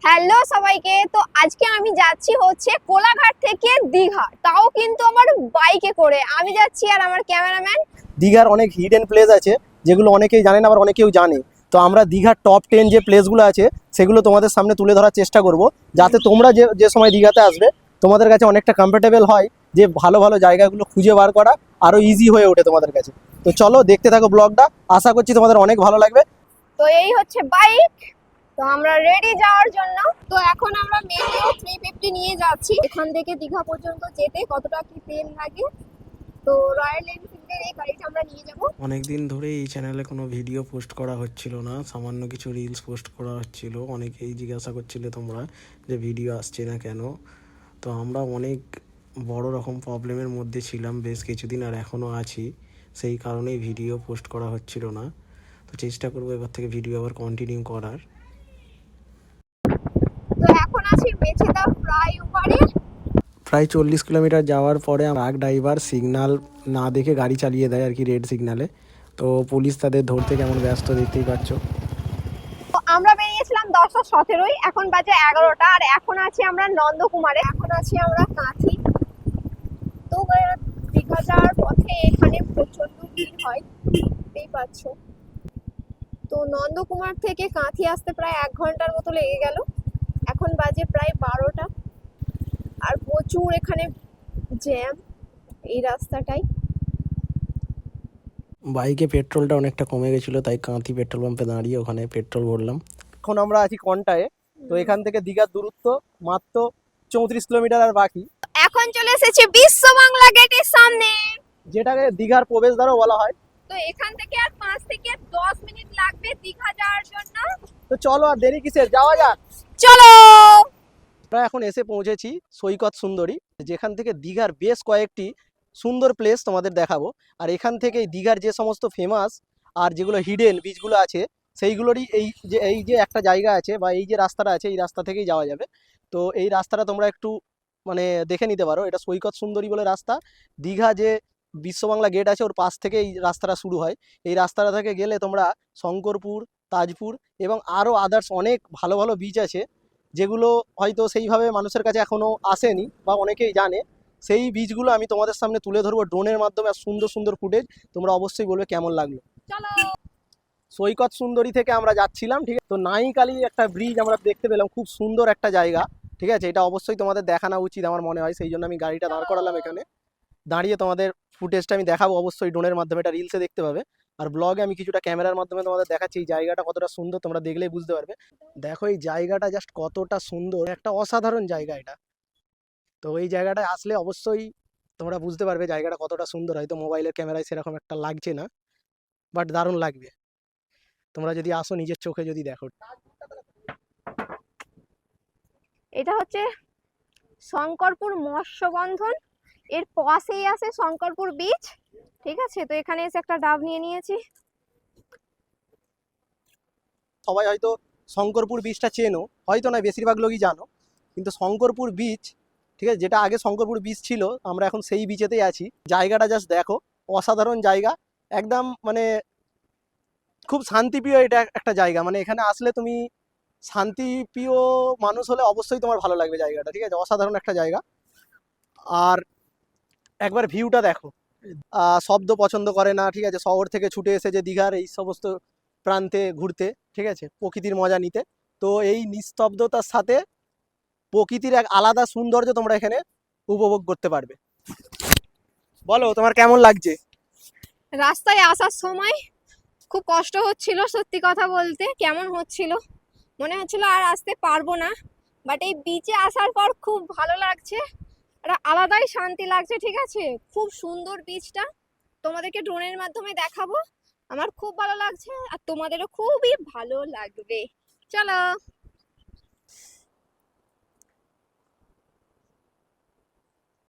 Hello সবাইকে। তো আজকে আমি যাচ্ছি হচ্ছে কোলাঘাট থেকে দীঘা, তাও কিন্তু আমার বাইকে করে আমি যাচ্ছি আর আমার ক্যামেরাম্যান। দীঘার অনেক হিডেন প্লেস আছে যেগুলো অনেকেই জানে না, আবার অনেকেও জানে। তো আমরা দীঘার টপ 10 যে প্লেসগুলো আছে সেগুলো তোমাদের সামনে তুলে ধরার চেষ্টা করব, যাতে তোমরা যে যে সময় দীঘাতে আসবে তোমাদের কাছে অনেকটা কমফোর্টেবল হয়, যে ভালো ভালো জায়গাগুলো খুঁজে বার করা আরও ইজি হয়ে ওঠে তোমাদের কাছে। তো চলো দেখতে থাকো ব্লগটা, আশা করছি তোমাদের অনেক ভালো লাগবে। তো এই হচ্ছে বাইক, তো আমরা রেডি যাওয়ার জন্য। তো এখন আমরা মেট্রো 350 নিয়ে যাচ্ছি। এখান থেকে দীঘা পর্যন্ত যেতে কতটা কি তেল লাগে, তো রয়্যাল এনফিল্ডের এই গাড়িটা আমরা নিয়ে যাব। অনেকদিন ধরে এই চ্যানেলে কোনো ভিডিও পোস্ট করা হচ্ছিল না, সামান্য কিছু রিলস পোস্ট করা হচ্ছিল। অনেকেই জিজ্ঞাসা করছিলে তোমরা যে ভিডিও আসছে না কেন। তো আমরা অনেক বড় রকম প্রবলেমের মধ্যে ছিলাম বেশ কিছুদিন, আর এখনও আছি, সেই কারণেই ভিডিও পোস্ট করা হচ্ছিল না। তো চেষ্টা করবো এবার থেকে ভিডিও আবার কন্টিনিউ করার। তো এখন আছি মেছেদা ফ্লাইওভারে। প্রায় 40 কিলোমিটার যাওয়ার পরে ট্রাক ড্রাইভার সিগন্যাল না দেখে গাড়ি চালিয়ে দেয় আর কি, রেড সিগন্যালে। তো পুলিশ তাদের ধরতে কেমন ব্যস্ত, দেখতেই পাচ্ছ। তো আমরা বেরিয়েছিলাম 10:17, এখন বাজে 11টা, আর এখন আছি আমরা নন্দকুমারে। এখন আছি আমরা কাঁথি। তো দীঘা যাওয়ার পথে এখানে প্রচন্ড ভিড় হয়, দেখতেই পাচ্ছ। তো নন্দকুমার থেকে কাঁথি আসতে প্রায় 1 ঘন্টার মতো লেগে গেল। এখন বাজে প্রায় 12টা, আর প্রচুর এখানে জ্যাম এই রাস্তাটাই। বাইকে পেট্রোলটা অনেকটা কমে গেছিলো, তাই কাঁথি পেট্রোল পাম্পে দাঁড়িয়ে ওখানে পেট্রোল ভরলাম। এখন আমরা আছি কন্টায়ে। তো এখান থেকে দীঘার দূরত্ব মাত্র 34 কিলোমিটার আর বাকি, এখন চলে এসেছি বিশ্ব বাংলা গেটের সামনে, যেটাকে দীঘার প্রবেশদ্বারও বলা হয়। তো এখান থেকে আর 5 থেকে 10 মিনিট লাগবে দীঘা যাওয়ার জন্য। তো চলো আর দেরি কিসের, যাওয়া যাক। চলো। আমরা এখন এসে পৌঁছেছি সৈকত সুন্দরী, যেখান থেকে দীঘার বেশ কয়েকটি সুন্দর প্লেস তোমাদের দেখাবো। আর এখান থেকে দীঘার যে সমস্ত ফেমাস আর যেগুলো হিডেন বিচগুলো আছে সেইগুলোরই এই যে একটা জায়গা আছে, বা এই যে রাস্তাটা আছে, এই রাস্তা থেকেই যাওয়া যাবে। তো এই রাস্তাটা তোমরা একটু মানে দেখে নিতে পারো। এটা সৈকত সুন্দরী বলে রাস্তা। দীঘা যে বিশ্ববাংলা গেট আছে ওর পাশ থেকে এই রাস্তাটা শুরু হয়। এই রাস্তাটা থেকে গেলে তোমরা শঙ্করপুর, তাজপুর এবং আরও আদার্স অনেক ভালো ভালো বিচ আছে, যেগুলো হয়তো সেইভাবে মানুষের কাছে এখনও আসেনি বা অনেকেই জানে। সেই বীজগুলো আমি তোমাদের সামনে তুলে ধরবো ড্রোনের মাধ্যমে, আর সুন্দর সুন্দর ফুটেজ। তোমরা অবশ্যই বলবে কেমন লাগলো। চলো। সৈকত সুন্দরী থেকে আমরা যাচ্ছিলাম, ঠিক আছে। তো নাইকালি একটা ব্রিজ আমরা দেখতে পেলাম, খুব সুন্দর একটা জায়গা, ঠিক আছে। এটা অবশ্যই তোমাদের দেখানো উচিত আমার মনে হয়, সেই জন্য আমি গাড়িটা দাঁড় করালাম এখানে। দাঁড়িয়ে তোমাদের ফুটেজটা আমি দেখাবো অবশ্যই ড্রোনের মাধ্যমে, এটা রিলসে দেখতে পাবে। আর ব্লগে আমি কিছুটা ক্যামেরার মাধ্যমে তোমাদের দেখাচ্ছি এই জায়গাটা কতটা সুন্দর, তোমরা দেখলেই বুঝতে পারবে। দেখো এই জায়গাটা জাস্ট কতটা সুন্দর, একটা অসাধারণ জায়গা এটা। তো এই জায়গাটায় আসলে অবশ্যই তোমরা বুঝতে পারবে জায়গাটা কতটা সুন্দর। হয়তো মোবাইলের ক্যামেরায় সেরকম একটা লাগছে না, বাট দারুণ লাগবে তোমরা যদি আসো, নিজের চোখে যদি দেখো। এটা হচ্ছে শঙ্করপুর মৎস্যবন্ধন, এর পাশেই আছে শঙ্করপুর বিচ, ঠিক আছে। তো এখানে এসে একটা ডাব নিয়ে নিয়েছি। সবাই হয়তো শঙ্করপুর বিচটা চেনো, হয়তো না, বেশিরভাগ লোকই জানো। কিন্তু শঙ্করপুর বিচ, ঠিক আছে, যেটা আগে শঙ্করপুর বিচ ছিল, আমরা এখন সেই বিচেতেই আছি। জায়গাটা জাস্ট দেখো, অসাধারণ জায়গা একদম, মানে খুব শান্তিপ্রিয় এটা একটা জায়গা। মানে এখানে আসলে তুমি শান্তিপ্রিয় মানুষ হলে অবশ্যই তোমার ভালো লাগবে জায়গাটা, ঠিক আছে। অসাধারণ একটা জায়গা। আর একবার ভিউটা দেখো। শব্দ পছন্দ করে না, ঠিক আছে, শহর থেকে ছুটে এসে যে দীঘার এই সমস্ত প্রান্তে ঘুরতে, ঠিক আছে, প্রকৃতির মজা নিতে। তো এই নিস্তব্ধতার সাথে প্রকৃতির এক আলাদা সৌন্দর্য তোমরা এখানে উপভোগ করতে পারবে। বলো তোমার কেমন লাগছে? রাস্তায় আসার সময় খুব কষ্ট হচ্ছিল, সত্যি কথা বলতে। কেমন হচ্ছিল, মনে হচ্ছিল আর আসতে পারবো না, বাট এই বিচে আসার পর খুব ভালো লাগছে, একটা আলাদাই শান্তি লাগছে, ঠিক আছে। খুব সুন্দর বিচটা, তোমাদেরকে ড্রোনের মাধ্যমে দেখাবো। আমার খুব ভালো লাগছে আর তোমাদেরও খুবই ভালো লাগবে। চলো।